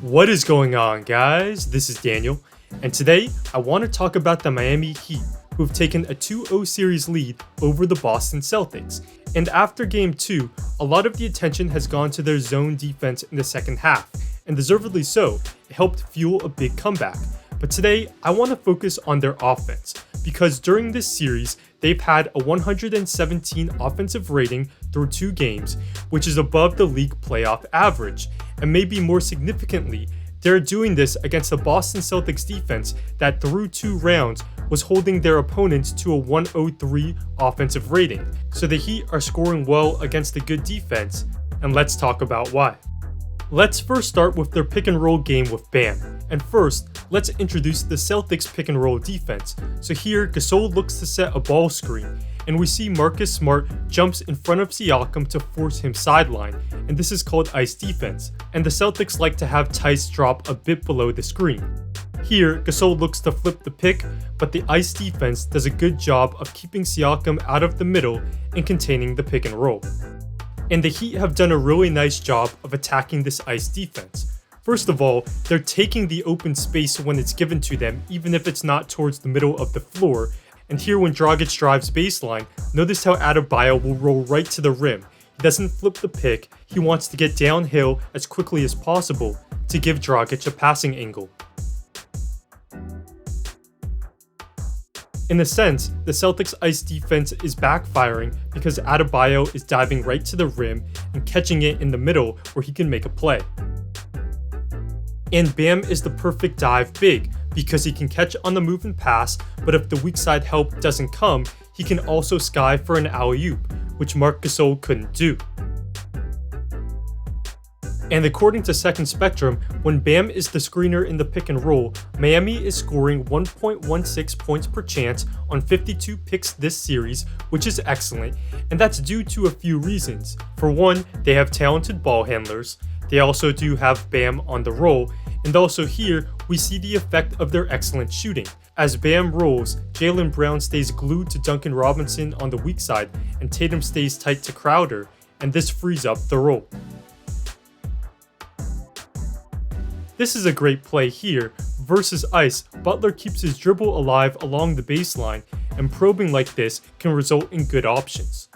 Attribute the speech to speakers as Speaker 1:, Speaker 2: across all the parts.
Speaker 1: What is going on, guys? This is Daniel, and today I want to talk about the Miami Heat, who have taken a 2-0 series lead over the Boston Celtics. And after Game 2, a lot of the attention has gone to their zone defense in the second half, and deservedly so. It helped fuel a big comeback. But today, I want to focus on their offense, because during this series, they've had a 117 offensive rating through 2 games, which is above the league playoff average. And maybe more significantly, they're doing this against the Boston Celtics defense that through 2 rounds was holding their opponents to a 103 offensive rating. So the Heat are scoring well against a good defense, and let's talk about why. Let's first start with their pick and roll game with Bam. And first, let's introduce the Celtics pick and roll defense. So here, Gasol looks to set a ball screen, and we see Marcus Smart jumps in front of Siakam to force him sideline, and this is called ice defense. And the Celtics like to have Tice drop a bit below the screen. Here, Gasol looks to flip the pick, but the ice defense does a good job of keeping Siakam out of the middle and containing the pick and roll. And the Heat have done a really nice job of attacking this ice defense. First of all, they're taking the open space when it's given to them, even if it's not towards the middle of the floor. And here when Dragic drives baseline, notice how Adebayo will roll right to the rim. He doesn't flip the pick, he wants to get downhill as quickly as possible to give Dragic a passing angle. In a sense, the Celtics' ice defense is backfiring because Adebayo is diving right to the rim and catching it in the middle where he can make a play. And Bam is the perfect dive big because he can catch on the move and pass, but if the weak side help doesn't come, he can also sky for an alley-oop, which Marc Gasol couldn't do. And according to Second Spectrum, when Bam is the screener in the pick and roll, Miami is scoring 1.16 points per chance on 52 picks this series, which is excellent, and that's due to a few reasons. For one, they have talented ball handlers. They also do have Bam on the roll, and also here, we see the effect of their excellent shooting. As Bam rolls, Jaylen Brown stays glued to Duncan Robinson on the weak side, and Tatum stays tight to Crowder, and this frees up the roll. This is a great play here. Versus ice, Butler keeps his dribble alive along the baseline, and probing like this can result in good options.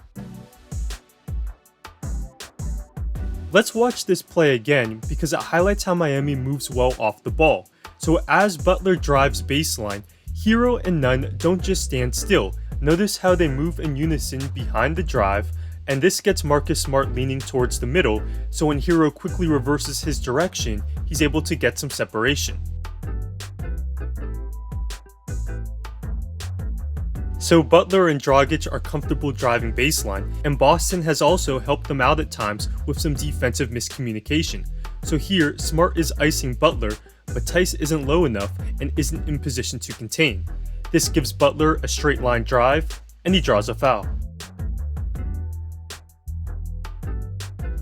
Speaker 1: Let's watch this play again because it highlights how Miami moves well off the ball. So as Butler drives baseline, Hero and Nunn don't just stand still. Notice how they move in unison behind the drive, and this gets Marcus Smart leaning towards the middle, so when Hero quickly reverses his direction, he's able to get some separation. So Butler and Dragic are comfortable driving baseline, and Boston has also helped them out at times with some defensive miscommunication. So here, Smart is icing Butler, but Tice isn't low enough and isn't in position to contain. This gives Butler a straight line drive, and he draws a foul.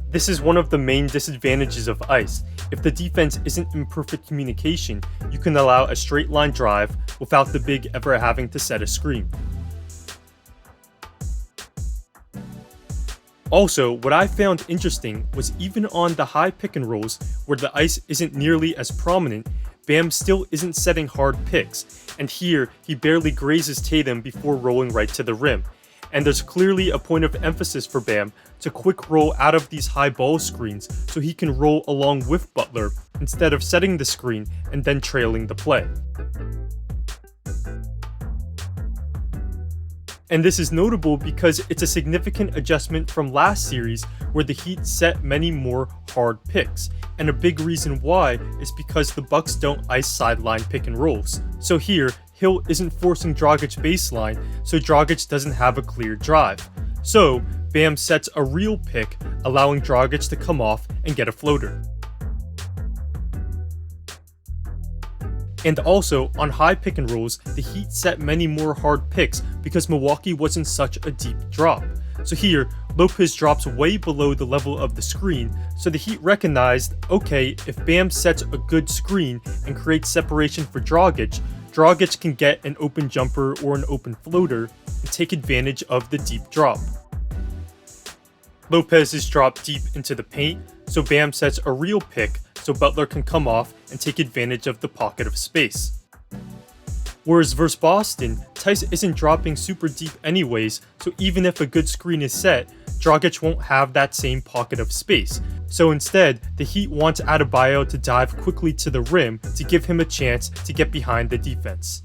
Speaker 1: This is one of the main disadvantages of ice. If the defense isn't in perfect communication, you can allow a straight line drive without the big ever having to set a screen. Also, what I found interesting was even on the high pick and rolls where the ice isn't nearly as prominent, Bam still isn't setting hard picks, and here he barely grazes Tatum before rolling right to the rim. And there's clearly a point of emphasis for Bam to quick roll out of these high ball screens so he can roll along with Butler instead of setting the screen and then trailing the play. And this is notable because it's a significant adjustment from last series where the Heat set many more hard picks. And a big reason why is because the Bucks don't ice sideline pick and rolls. So here, Hill isn't forcing Dragic baseline, so Dragic doesn't have a clear drive. So, Bam sets a real pick, allowing Dragic to come off and get a floater. And also, on high pick and rolls, the Heat set many more hard picks because Milwaukee wasn't such a deep drop. So here, Lopez drops way below the level of the screen, so the Heat recognized, okay, if Bam sets a good screen and creates separation for Dragic, Dragic can get an open jumper or an open floater and take advantage of the deep drop. Lopez is dropped deep into the paint, so Bam sets a real pick, so Butler can come off and take advantage of the pocket of space. Whereas versus Boston, Tice isn't dropping super deep anyways, so even if a good screen is set, Dragic won't have that same pocket of space. So instead, the Heat want Adebayo to dive quickly to the rim to give him a chance to get behind the defense.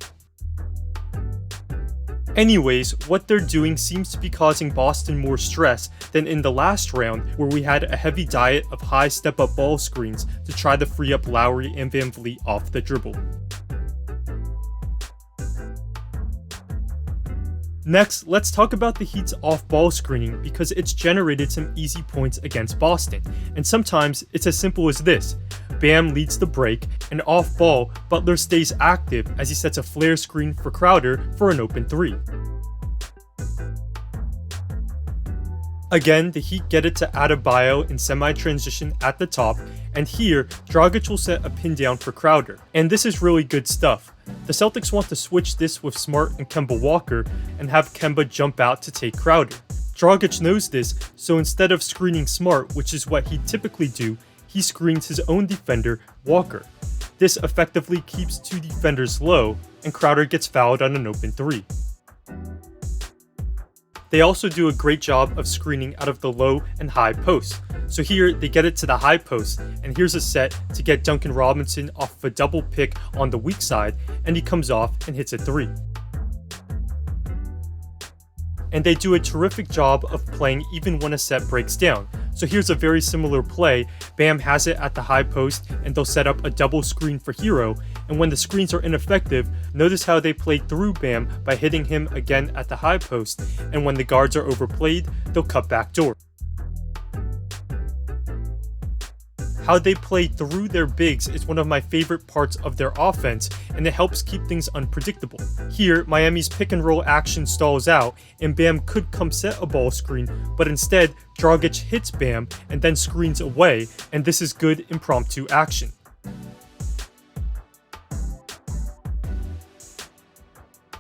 Speaker 1: Anyways, what they're doing seems to be causing Boston more stress than in the last round, where we had a heavy diet of high step-up ball screens to try to free up Lowry and VanVleet off the dribble. Next, let's talk about the Heat's off-ball screening because it's generated some easy points against Boston, and sometimes it's as simple as this. Bam leads the break, and off-ball, Butler stays active as he sets a flare screen for Crowder for an open 3. Again, the Heat get it to Adebayo in semi-transition at the top, and here, Dragic will set a pin down for Crowder. And this is really good stuff. The Celtics want to switch this with Smart and Kemba Walker, and have Kemba jump out to take Crowder. Dragic knows this, so instead of screening Smart, which is what he'd typically do, he screens his own defender, Walker. This effectively keeps two defenders low, and Crowder gets fouled on an open 3. They also do a great job of screening out of the low and high posts. So here, they get it to the high post, and here's a set to get Duncan Robinson off of a double pick on the weak side, and he comes off and hits a 3. And they do a terrific job of playing even when a set breaks down. So here's a very similar play. Bam has it at the high post, and they'll set up a double screen for Hero, and when the screens are ineffective, notice how they play through Bam by hitting him again at the high post, and when the guards are overplayed, they'll cut back door. How they play through their bigs is one of my favorite parts of their offense, and it helps keep things unpredictable. Here, Miami's pick and roll action stalls out, and Bam could come set a ball screen, but instead, Dragic hits Bam and then screens away, and this is good impromptu action.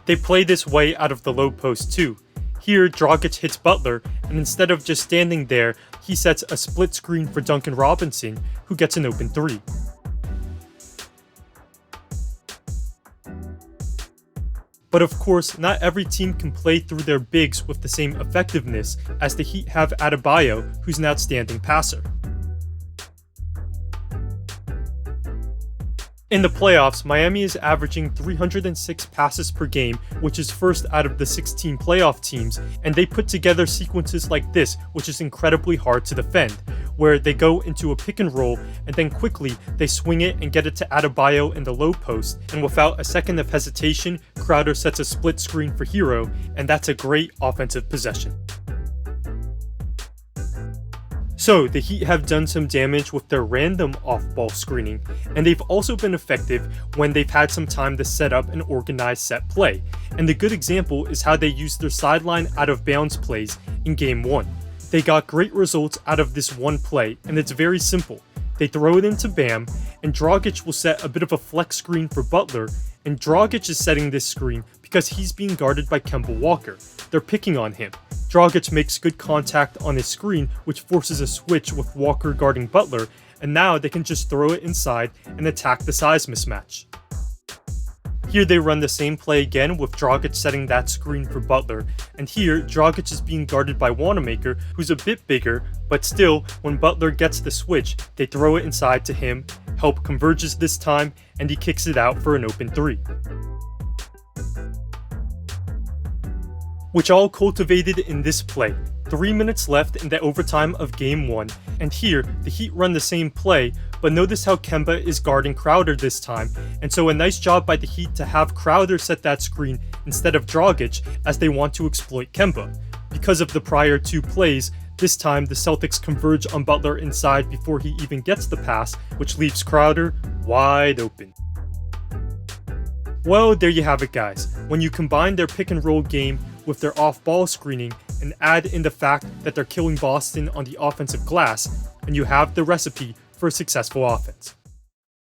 Speaker 1: They play this way out of the low post too. Here, Dragic hits Butler, and instead of just standing there, he sets a split screen for Duncan Robinson, who gets an open 3. But of course, not every team can play through their bigs with the same effectiveness, as the Heat have Adebayo, who's an outstanding passer. In the playoffs, Miami is averaging 306 passes per game, which is first out of the 16 playoff teams, and they put together sequences like this, which is incredibly hard to defend, where they go into a pick and roll, and then quickly they swing it and get it to Adebayo in the low post, and without a second of hesitation, Crowder sets a split screen for Hero, and that's a great offensive possession. So, the Heat have done some damage with their random off-ball screening, and they've also been effective when they've had some time to set up an organized set play, and the good example is how they used their sideline out-of-bounds plays in Game 1. They got great results out of this one play, and it's very simple. They throw it into Bam, and Dragic will set a bit of a flex screen for Butler, and Dragic is setting this screen because he's being guarded by Kemba Walker. They're picking on him. Dragic makes good contact on his screen, which forces a switch with Walker guarding Butler, and now they can just throw it inside and attack the size mismatch. Here they run the same play again with Dragic setting that screen for Butler, and here Dragic is being guarded by Wanamaker, who's a bit bigger, but still, when Butler gets the switch, they throw it inside to him, Help converges this time, and he kicks it out for an open 3. Which all cultivated in this play. 3 minutes left in the overtime of Game 1, and here, the Heat run the same play, but notice how Kemba is guarding Crowder this time, and so a nice job by the Heat to have Crowder set that screen instead of Dragic, as they want to exploit Kemba. Because of the prior 2 plays, this time the Celtics converge on Butler inside before he even gets the pass, which leaves Crowder wide open. Well, there you have it, guys. When you combine their pick and roll game with their off-ball screening and add in the fact that they're killing Boston on the offensive glass, and you have the recipe for a successful offense.